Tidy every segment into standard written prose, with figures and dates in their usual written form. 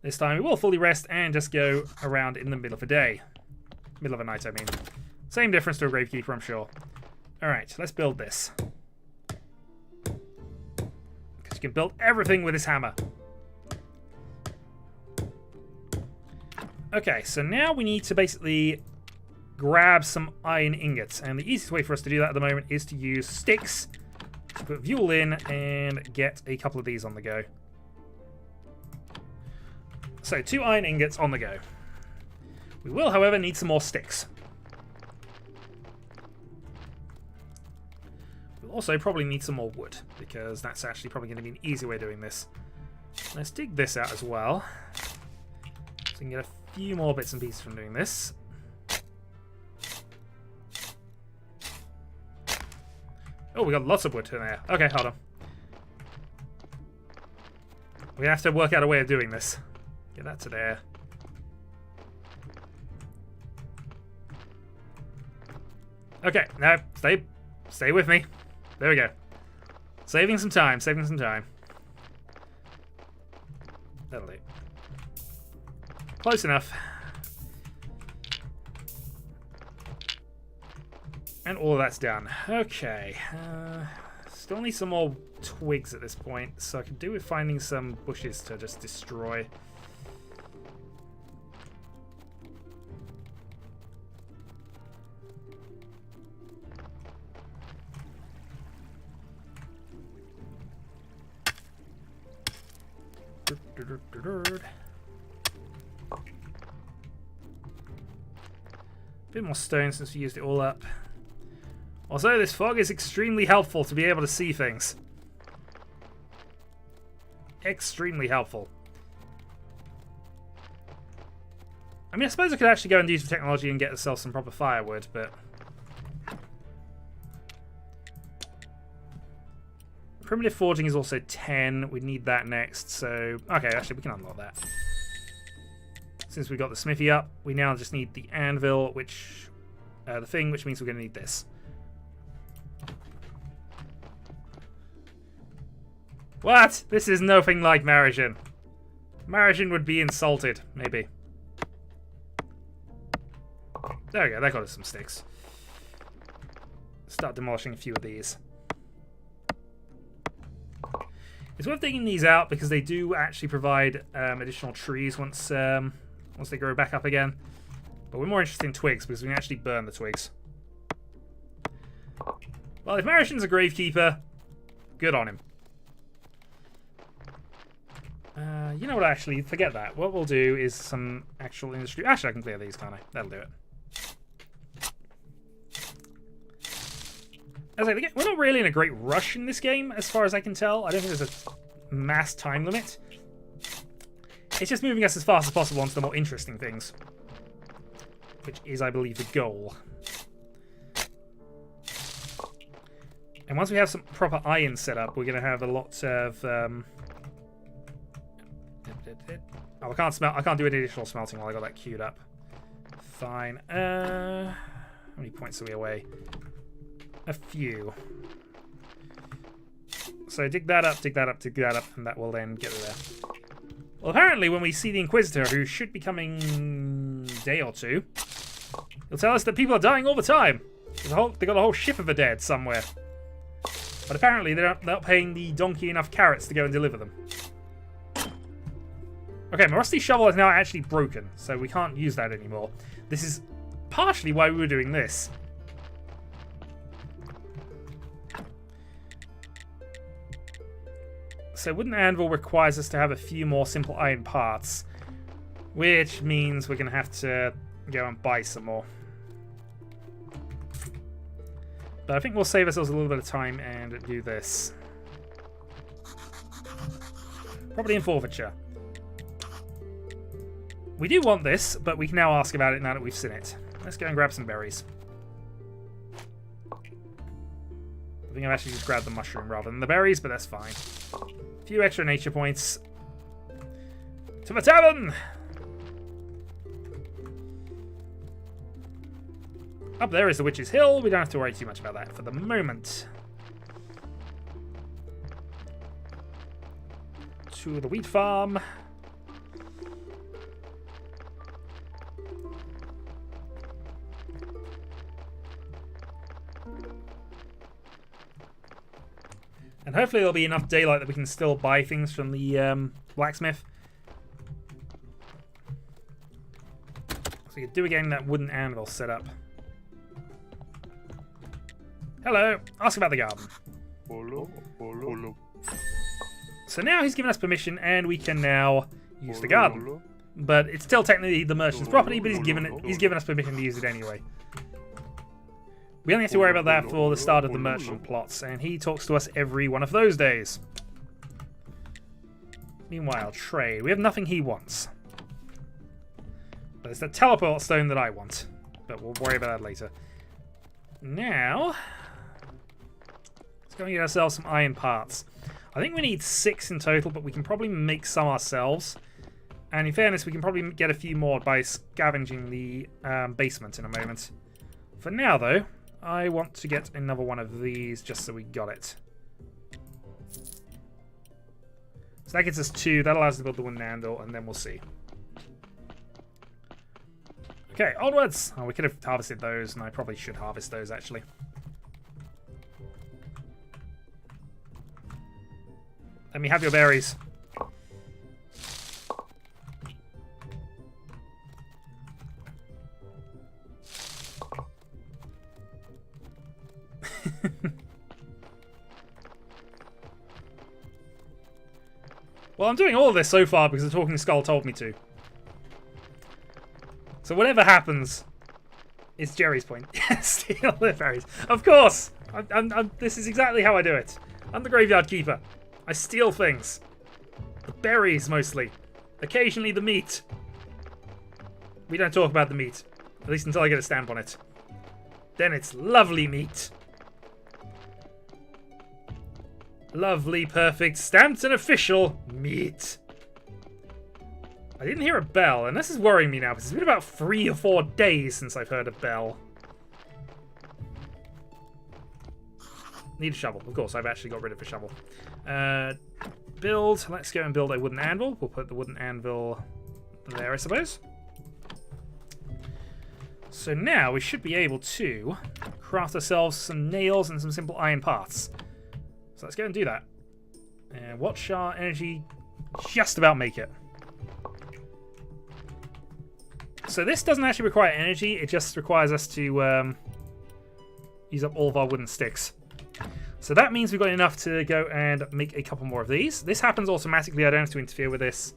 This time we will fully rest and just go around in the middle of a day. Middle of a night, I mean. Same difference to a Gravekeeper, I'm sure. Alright, let's build this. Because you can build everything with this hammer. Okay, so now we need to basically grab some iron ingots. And the easiest way for us to do that at the moment is to use sticks to put fuel in and get a couple of these on the go. So 2 iron ingots on the go. We will, however, need some more sticks. We'll also probably need some more wood, because that's actually probably going to be an easy way of doing this. Let's dig this out as well, so we can get a few more bits and pieces from doing this. Oh, we got lots of wood in there. Okay, hold on. We have to work out a way of doing this. Get that to there. Okay, now stay with me. There we go. Saving some time, saving some time. That'll do. Close enough. And all of that's done. Okay. Still need some more twigs at this point, so I could do with finding some bushes to just destroy. Bit more stone since we used it all up. Also, this fog is extremely helpful to be able to see things. Extremely helpful. I mean, I suppose I could actually go and use the technology and get ourselves some proper firewood, but... Primitive forging is also 10. We need that next, so... Okay, actually, we can unlock that. Since we got the smithy up, we now just need the anvil, which... the thing, which means we're going to need this. What? This is nothing like Marisian. Marisian would be insulted, maybe. There we go, that got us some sticks. Start demolishing a few of these. It's worth digging these out because they do actually provide additional trees once they grow back up again. But we're more interested in twigs because we can actually burn the twigs. Well, if Marisian's a Gravekeeper, good on him. You know what, actually, forget that. What we'll do is some actual industry... Actually, I can clear these, can't I? That'll do it. As I say, we're not really in a great rush in this game, as far as I can tell. I don't think there's a mass time limit. It's just moving us as fast as possible onto the more interesting things. Which is, I believe, the goal. And once we have some proper iron set up, we're going to have a lot of... Oh, I can't do any additional smelting while I got that queued up. Fine. How many points are we away? A few. So dig that up, dig that up, dig that up, and that will then get there. Well, apparently when we see the Inquisitor, who should be coming a day or two, he'll tell us that people are dying all the time. They got a whole ship of the dead somewhere. But apparently they're not paying the donkey enough carrots to go and deliver them. Okay, my rusty shovel is now actually broken, so we can't use that anymore. This is partially why we were doing this. So wooden anvil requires us to have a few more simple iron parts, which means we're going to have to go and buy some more. But I think we'll save ourselves a little bit of time and do this. Property and forfeiture. We do want this, but we can now ask about it now that we've seen it. Let's go and grab some berries. I think I've actually just grabbed the mushroom rather than the berries, but that's fine. A few extra nature points. To the tavern! Up there is the Witch's Hill. We don't have to worry too much about that for the moment. To the wheat farm. And hopefully there'll be enough daylight that we can still buy things from the blacksmith. So you do again that wooden anvil setup. Hello, ask about the garden. So now he's given us permission and we can now use the garden. But it's still technically the merchant's property, but he's given us permission to use it anyway. We only have to worry about that for the start of the merchant plots, and he talks to us every one of those days. Meanwhile, trade. We have nothing he wants. But it's the teleport stone that I want. But we'll worry about that later. Now, let's go and get ourselves some iron parts. I think we need 6 in total, but we can probably make some ourselves. And in fairness, we can probably get a few more by scavenging the basement in a moment. For now, though, I want to get another one of these just so we got it. So that gets us 2. That allows us to build the wooden handle, and then we'll see. Okay, onwards! Oh, we could have harvested those, and I probably should harvest those, actually. Let me have your berries. Well, I'm doing all of this so far because the Talking Skull told me to. So whatever happens, it's Jerry's point. Steal the berries. Of course! This is exactly how I do it. I'm the graveyard keeper. I steal things. The berries, mostly. Occasionally the meat. We don't talk about the meat. At least until I get a stamp on it. Then it's lovely meat. Lovely, perfect, stamped and official meat. I didn't hear a bell, and this is worrying me now, because it's been about 3 or 4 days since I've heard a bell. Need a shovel. Of course, I've actually got rid of a shovel. Build. Let's go and build a wooden anvil. We'll put the wooden anvil there, I suppose. So now we should be able to craft ourselves some nails and some simple iron parts. So let's go and do that. And watch our energy just about make it. So this doesn't actually require energy, it just requires us to use up all of our wooden sticks. So that means we've got enough to go and make a couple more of these. This happens automatically, I don't have to interfere with this.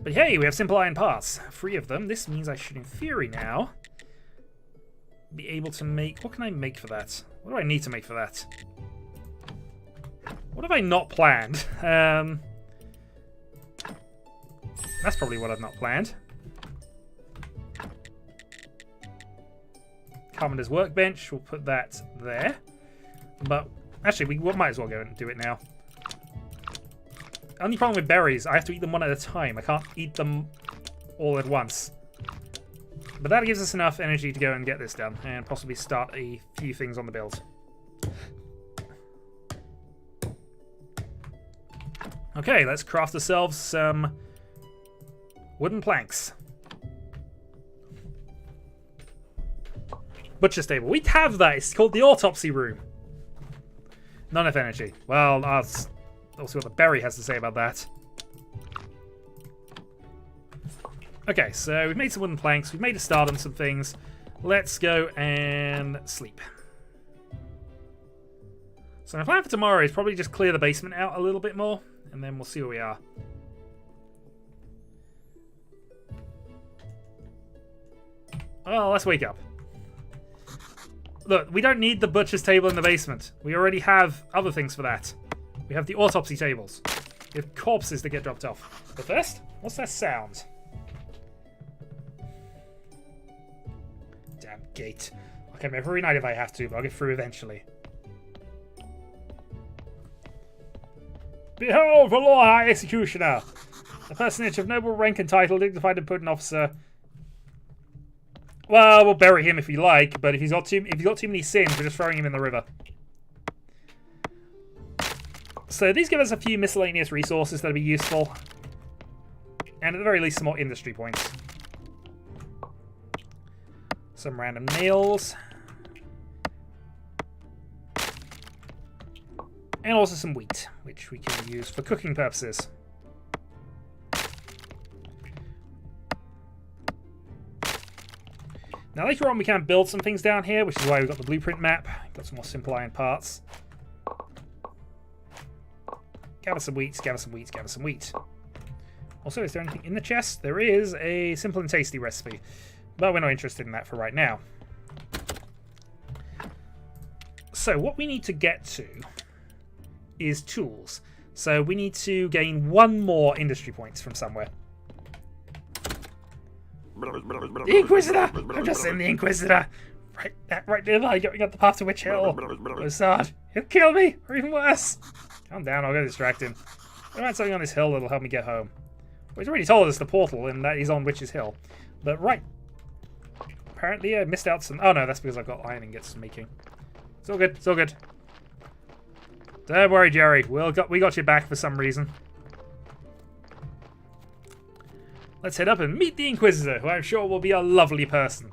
But hey, we have simple iron parts. 3 of them. This means I should, in theory now, be able to make... What can I make for that? What do I need to make for that? What have I not planned? That's probably what I've not planned. Carpenter's workbench, we'll put that there. But actually, we might as well go and do it now. Only problem with berries, I have to eat them one at a time. I can't eat them all at once. But that gives us enough energy to go and get this done and possibly start a few things on the build. Okay, let's craft ourselves some wooden planks. Butcher's table. We have that. It's called the autopsy room. Not enough energy. Well, I'll see what the berry has to say about that. Okay, so we've made some wooden planks. We've made a start on some things. Let's go and sleep. So my plan for tomorrow is probably just clear the basement out a little bit more, and then we'll see where we are. Well, let's wake up. Look, we don't need the butcher's table in the basement. We already have other things for that. We have the autopsy tables. We have corpses that get dropped off. But first, what's that sound? Damn gate. I'll come every night if I have to, but I'll get through eventually. Behold the Lord High Executioner! A personage of noble rank and title, dignified and potent officer. Well, we'll bury him if we like, but if he's got too many sins, we're just throwing him in the river. So these give us a few miscellaneous resources that'll be useful. And at the very least, some more industry points. Some random nails. And also some wheat, which we can use for cooking purposes. Now later on we can build some things down here, which is why we've got the blueprint map. Got some more simple iron parts. Gather some wheat, gather some wheat, gather some wheat. Also, is there anything in the chest? There is a simple and tasty recipe, but we're not interested in that for right now. So what we need to get to is tools. So we need to gain 1 more industry points from somewhere. The Inquisitor! I've just seen the Inquisitor! Right nearby, going up the path to Witch Hill. Lazard, he'll kill me, or even worse. Calm down, I'll go distract him. I find something on this hill that'll help me get home. Well, he's already told us the portal and that he's on Witch's Hill. But right. Apparently I missed out some... Oh no, that's because I've got iron ingots making. It's all good, it's all good. Don't worry, Jerry. We got you back for some reason. Let's head up and meet the Inquisitor, who I'm sure will be a lovely person.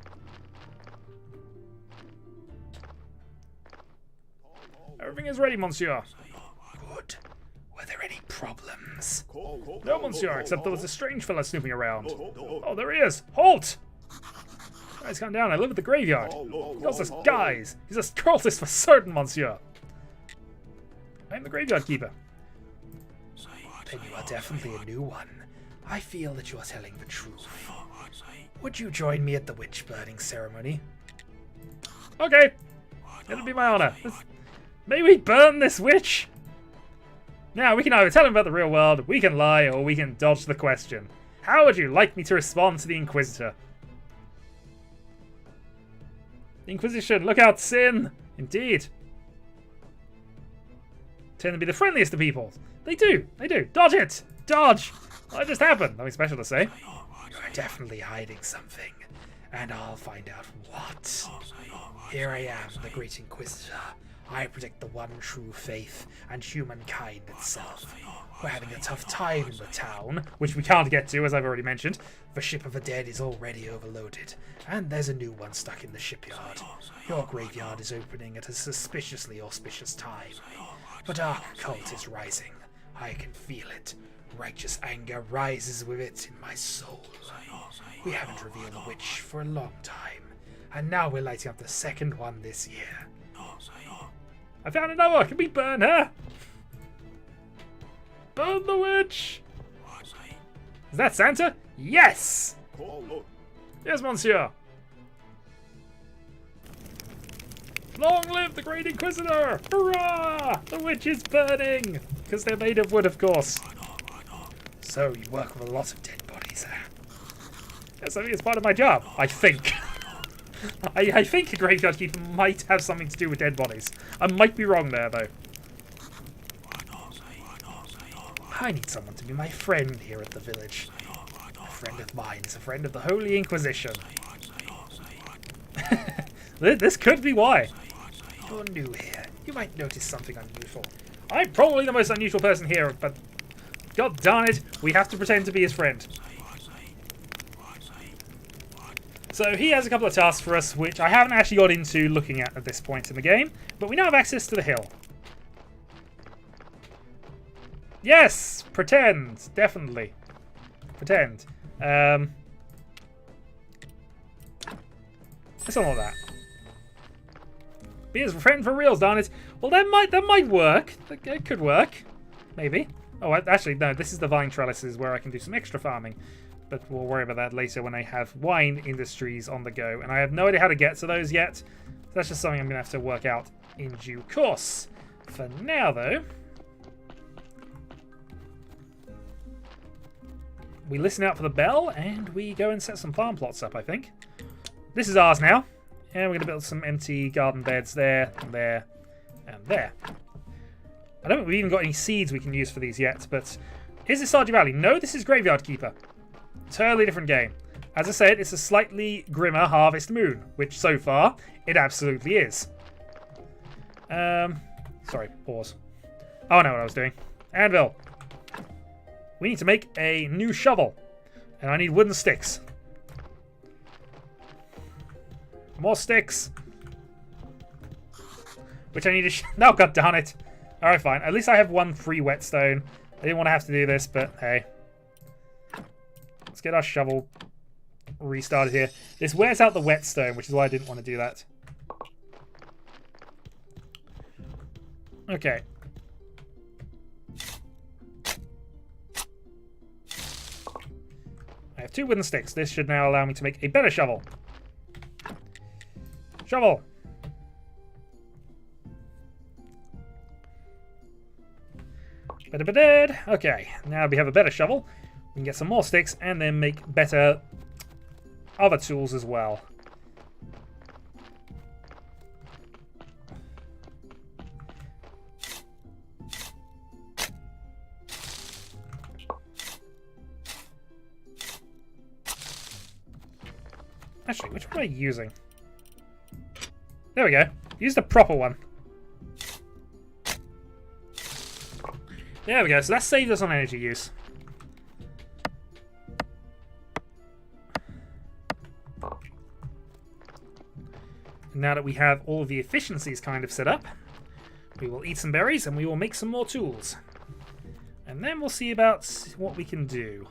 Everything is ready, Monsieur. Good. Were there any problems? No, Monsieur, except there was a strange fellow snooping around. Oh, there he is. Halt! Guys, calm down. I live at the graveyard. He calls us guys. He's a cultist for certain, Monsieur. I'm the graveyard keeper. Then you are definitely a new one. I feel that you are telling the truth. Would you join me at the witch burning ceremony? Okay. It'll be my honor. May we burn this witch? Now, we can either tell him about the real world, we can lie, or we can dodge the question. How would you like me to respond to the Inquisitor? The Inquisition, look out, sin! Indeed. Tend to be the friendliest of people. They do. Dodge it! Dodge! What just happened? Nothing special to say. You're definitely hiding something, and I'll find out what. Here I am, the Great Inquisitor. I predict the one true faith and humankind itself. We're having a tough time in the town, which we can't get to, as I've already mentioned. The ship of the dead is already overloaded, and there's a new one stuck in the shipyard. Your graveyard is opening at a suspiciously auspicious time. The dark cult is rising. I can feel it. Righteous anger rises with it in my soul. We haven't revealed the witch for a long time, and now we're lighting up the second one this year. I found another! Can we burn her? Burn the witch! Is that Santa? Yes! Yes, Monsieur! Long live the Great Inquisitor! Hurrah! The witch is burning! Because they're made of wood, of course. So, you work with a lot of dead bodies, huh? Yes, I think it's part of my job. I think. I think a graveyard keeper might have something to do with dead bodies. I might be wrong there, though. I need someone to be my friend here at the village. A friend of mine is a friend of the Holy Inquisition. This could be why. You're new here. You might notice something unusual. I'm probably the most unusual person here, but god darn it, we have to pretend to be his friend. So he has a couple of tasks for us, which I haven't actually got into looking at this point in the game, but we now have access to the hill. Yes! Pretend! Definitely. Pretend. Let's all that. Be his friend for reals, darn it. Well, that might work. It could work. Maybe. Oh, actually, no, this is the vine trellises where I can do some extra farming. But we'll worry about that later when I have wine industries on the go. And I have no idea how to get to those yet. So that's just something I'm going to have to work out in due course. For now, though, we listen out for the bell and we go and set some farm plots up, I think. This is ours now. And we're going to build some empty garden beds there, and there, and there. I don't think we've even got any seeds we can use for these yet, but is this Stardew Valley? No, this is Graveyard Keeper. Totally different game. As I said, it's a slightly grimmer Harvest Moon, which so far, it absolutely is. Sorry, pause. Oh, I know what I was doing. Anvil. We need to make a new shovel, and I need wooden sticks. More sticks. Which I need to... No, god darn it. Alright, fine. At least I have one free whetstone. I didn't want to have to do this, but hey. Let's get our shovel restarted here. This wears out the whetstone, which is why I didn't want to do that. Okay. I have 2 wooden sticks. This should now allow me to make a better shovel. Shovel! Okay, now we have a better shovel. We can get some more sticks and then make better other tools as well. Actually, which one am I using? There we go. Use the proper one. There we go. So that saved us on energy use. Now that we have all of the efficiencies kind of set up, we will eat some berries and we will make some more tools. And then we'll see about what we can do.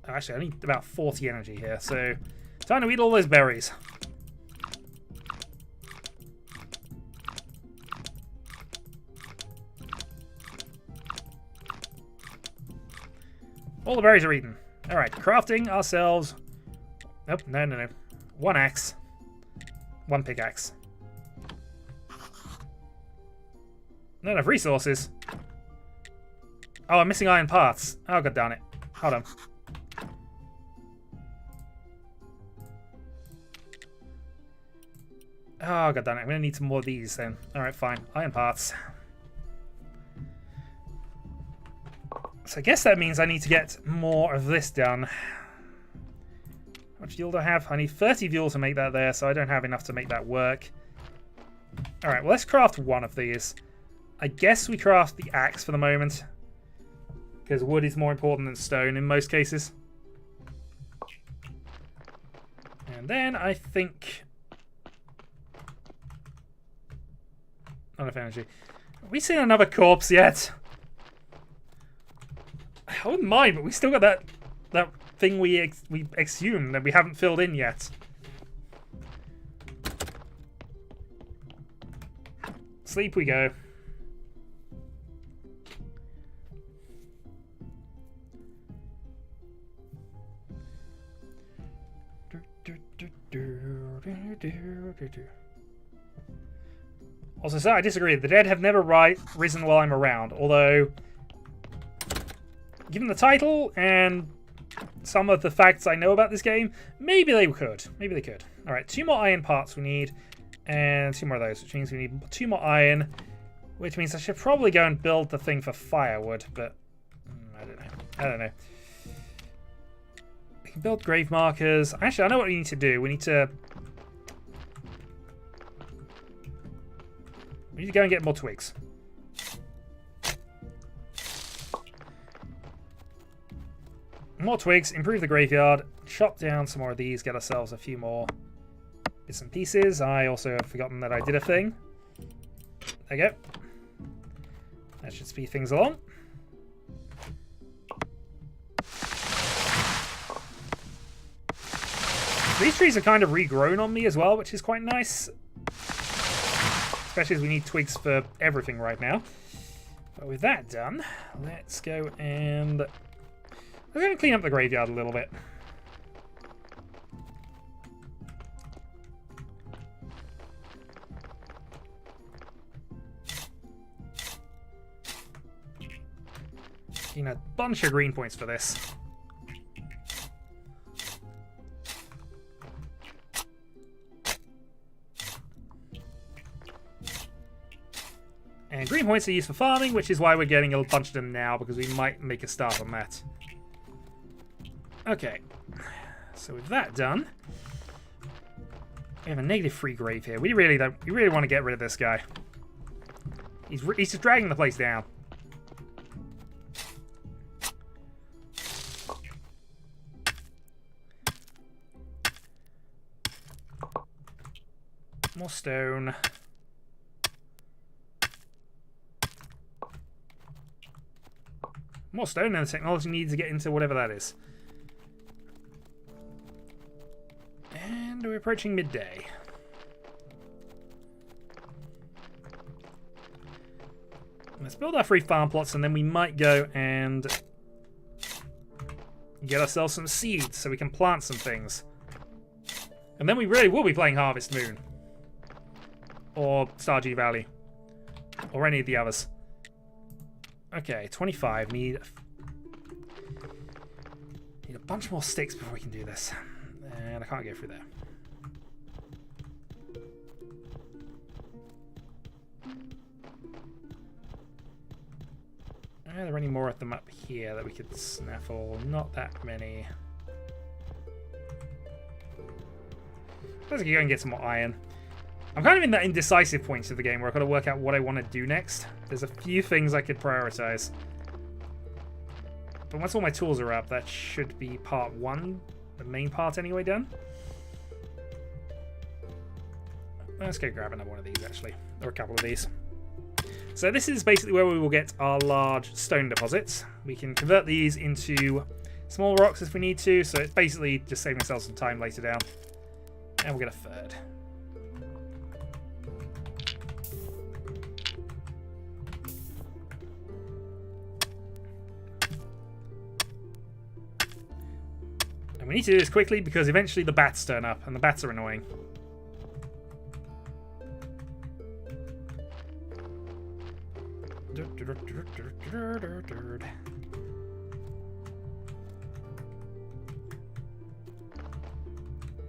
Actually, I need about 40 energy here, so time to eat all those berries. All the berries are eaten. Alright, crafting ourselves... Nope, no. 1 axe. 1 pickaxe. Not enough resources. Oh, I'm missing iron parts. Oh, god darn it. Hold on. Oh, god darn it. I'm going to need some more of these then. Alright, fine. Iron parts. So I guess that means I need to get more of this done. How much fuel do I have? I need 30 fuel to make that there, so I don't have enough to make that work. Alright, well, let's craft 1 of these. I guess we craft the axe for the moment, because wood is more important than stone in most cases. And then I think... Not enough energy. Have we seen another corpse yet? I wouldn't mind, but we still got that thing we exhumed that we haven't filled in yet. Sleep we go. Also, sir, I disagree. The dead have never risen while I'm around, although... Given the title and some of the facts I know about this game, maybe they could. Maybe they could. Alright, 2 more iron parts we need, and 2 more of those, which means we need 2 more iron, which means I should probably go and build the thing for firewood, but I don't know. We can build grave markers. Actually, I know what we need to do. We need to go and get more twigs. More twigs, improve the graveyard, chop down some more of these, get ourselves a few more bits and pieces. I also have forgotten that I did a thing. There you go. That should speed things along. These trees are kind of regrown on me as well, which is quite nice. Especially as we need twigs for everything right now. But with that done, let's go and... We're going to clean up the graveyard a little bit. Getting a bunch of green points for this. And green points are used for farming, which is why we're getting a bunch of them now, because we might make a start on that. Okay, so with that done, we have a -3 grave here. We really want to get rid of this guy. He's just dragging the place down. More stone. More stone and the technology needs to get into whatever that is. And we're approaching midday. Let's build our 3 farm plots, and then we might go and get ourselves some seeds so we can plant some things. And then we really will be playing Harvest Moon. Or Stardew Valley. Or any of the others. Okay, 25. Need a bunch more sticks before we can do this. And I can't go through there. Are there any more of them up here that we could snaffle? Not that many. Let's go and get some more iron. I'm kind of in that indecisive point of the game where I've got to work out what I want to do next. There's a few things I could prioritize. But once all my tools are up, that should be part 1. The main part anyway done. Let's go grab another one of these actually. Or a couple of these. So this is basically where we will get our large stone deposits. We can convert these into small rocks if we need to. So it's basically just saving ourselves some time later down. And we'll get a third. And we need to do this quickly because eventually the bats turn up, and the bats are annoying.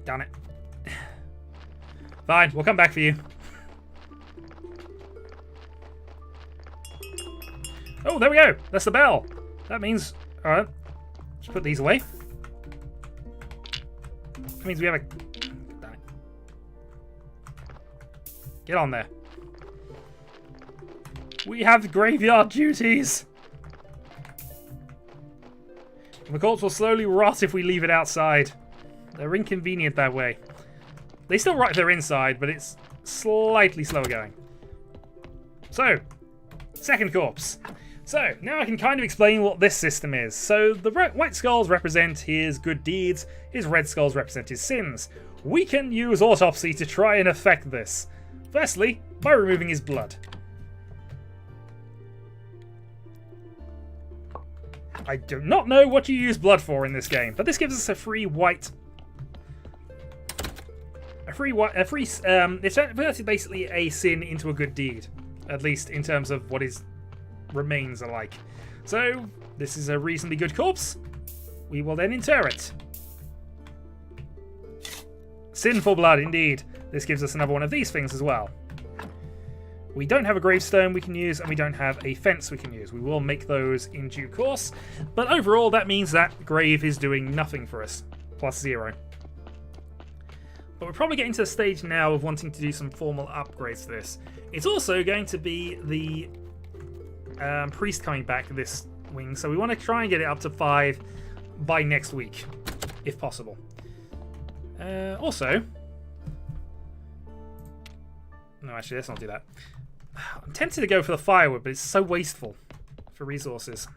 Darn it. Fine, we'll come back for you. Oh, there we go. That's the bell. That means... Alright. Just put these away. That means we have a... Damn it. Get on there. We have graveyard duties. And the corpse will slowly rot if we leave it outside. They're inconvenient that way. They still rot if they're inside, but it's slightly slower going. So, second corpse. So, now I can kind of explain what this system is. So, the white skulls represent his good deeds, his red skulls represent his sins. We can use autopsy to try and affect this. Firstly, by removing his blood. I do not know what you use blood for in this game, but this gives us a free white... it's basically a sin into a good deed. At least in terms of what his remains are like. So, this is a reasonably good corpse. We will then inter it. Sinful blood, indeed. This gives us another one of these things as well. We don't have a gravestone we can use, and we don't have a fence we can use. We will make those in due course. But overall, that means that grave is doing nothing for us. +0. But we're probably getting to the stage now of wanting to do some formal upgrades to this. It's also going to be the priest coming back this wing, so we want to try and get it up to 5 by next week, if possible. Also... No, actually, let's not do that. I'm tempted to go for the firewood, but it's so wasteful for resources.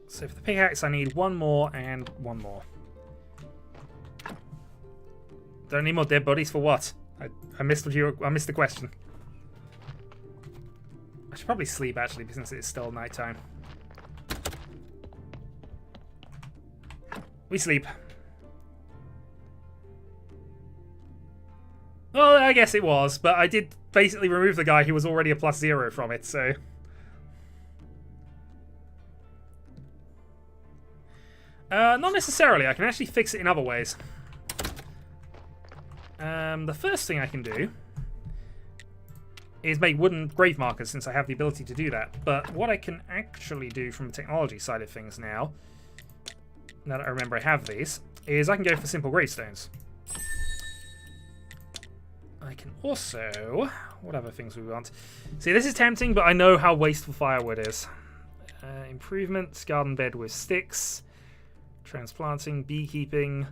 So for the pickaxe, I need 1 more and 1 more. Don't need more dead bodies for what? I missed the question. I should probably sleep actually, since it's still nighttime. We sleep. Well, I guess it was, but I did basically remove the guy who was already a +0 from it, so... not necessarily. I can actually fix it in other ways. The first thing I can do is make wooden grave markers, since I have the ability to do that. But what I can actually do from the technology side of things now that I remember I have these, is I can go for simple gravestones. I can also... What other things we want? See, this is tempting, but I know how wasteful firewood is. Improvements, garden bed with sticks, transplanting, beekeeping,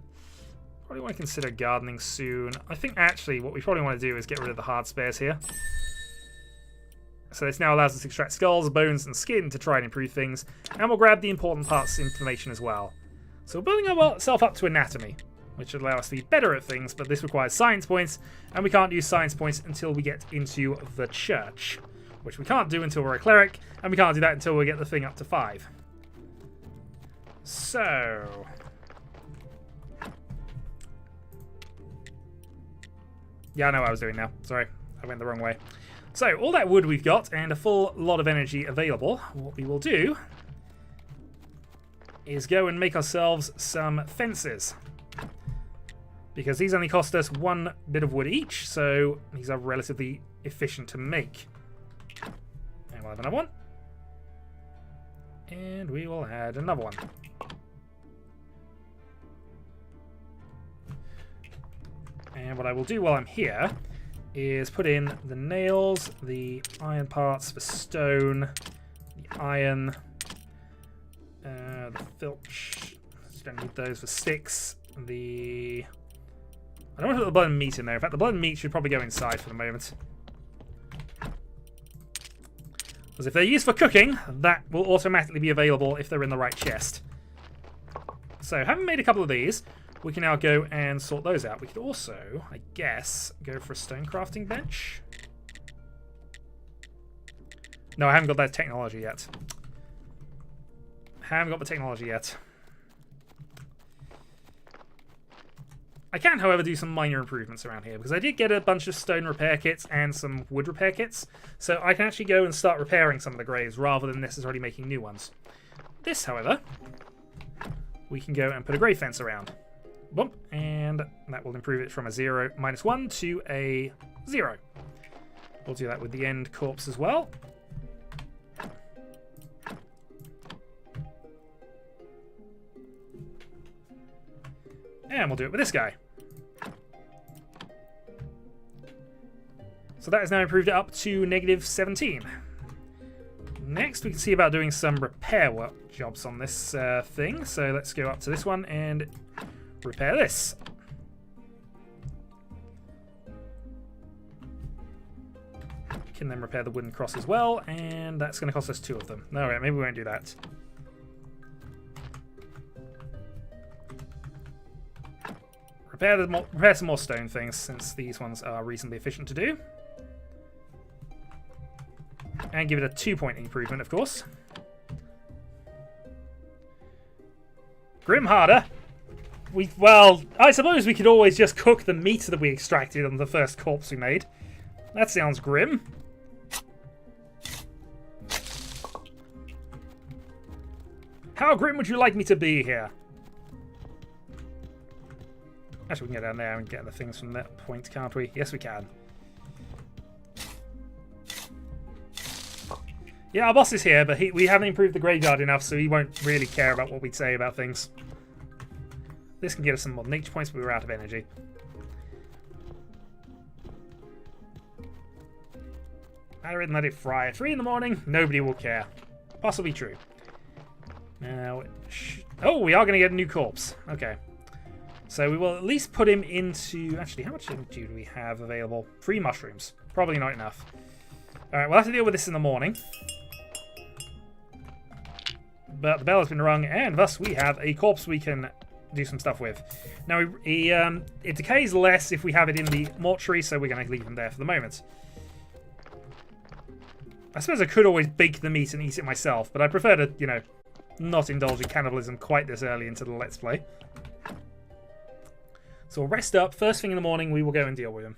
Probably want to consider gardening soon. I think actually what we probably want to do is get rid of the hard spares here. So this now allows us to extract skulls, bones, and skin to try and improve things. And we'll grab the important parts information as well. So we're building ourselves up to anatomy, which will allow us to be better at things, but this requires science points, and we can't use science points until we get into the church, which we can't do until we're a cleric, and we can't do that until we get the thing up to 5. So... yeah, I know what I was doing now. Sorry, I went the wrong way. So, all that wood we've got, and a full lot of energy available, what we will do is go and make ourselves some fences. Because these only cost us 1 bit of wood each, so these are relatively efficient to make. And we'll have another one. And we will add another one. And what I will do while I'm here is put in the nails, the iron parts for stone, the iron, the filch. Just don't need those for sticks. I don't want to put the blood and meat in there. In fact, the blood and meat should probably go inside for the moment. Because if they're used for cooking, that will automatically be available if they're in the right chest. So, having made a couple of these, we can now go and sort those out. We could also, I guess, go for a stone crafting bench. No, I haven't got that technology yet. Haven't got the technology yet. I can, however, do some minor improvements around here, because I did get a bunch of stone repair kits and some wood repair kits, so I can actually go and start repairing some of the graves rather than necessarily making new ones. This, however, we can go and put a grave fence around. Bump, and that will improve it from a -1 to a 0. We'll do that with the end corpse as well. And we'll do it with this guy. So that has now improved it up to -17. Next, we can see about doing some repair work jobs on this thing. So let's go up to this one and repair this. Can then repair the wooden cross as well, and that's going to cost us 2 of them. No, right, maybe we won't do that. Repair some more stone things, since these ones are reasonably efficient to do. And give it a 2-point improvement, of course. Grim harder. Well, I suppose we could always just cook the meat that we extracted on the first corpse we made. That sounds grim. How grim would you like me to be here? Actually, we can go down there and get the things from that point, can't we? Yes, we can. Yeah, our boss is here, but we haven't improved the graveyard enough, so he won't really care about what we say about things. This can get us some more nature points, but we're out of energy. I'd written let it fry at 3 in the morning. Nobody will care. Possibly true. Now, oh, we are going to get a new corpse. Okay. So we will at least put him into... Actually, how much energy do we have available? 3 mushrooms. Probably not enough. Alright, we'll have to deal with this in the morning. But the bell has been rung, and thus we have a corpse we can do some stuff with. Now, it decays less if we have it in the mortuary, so we're going to leave him there for the moment. I suppose I could always bake the meat and eat it myself, but I prefer to, you know, not indulge in cannibalism quite this early into the Let's Play. So we'll rest up. First thing in the morning, we will go and deal with him.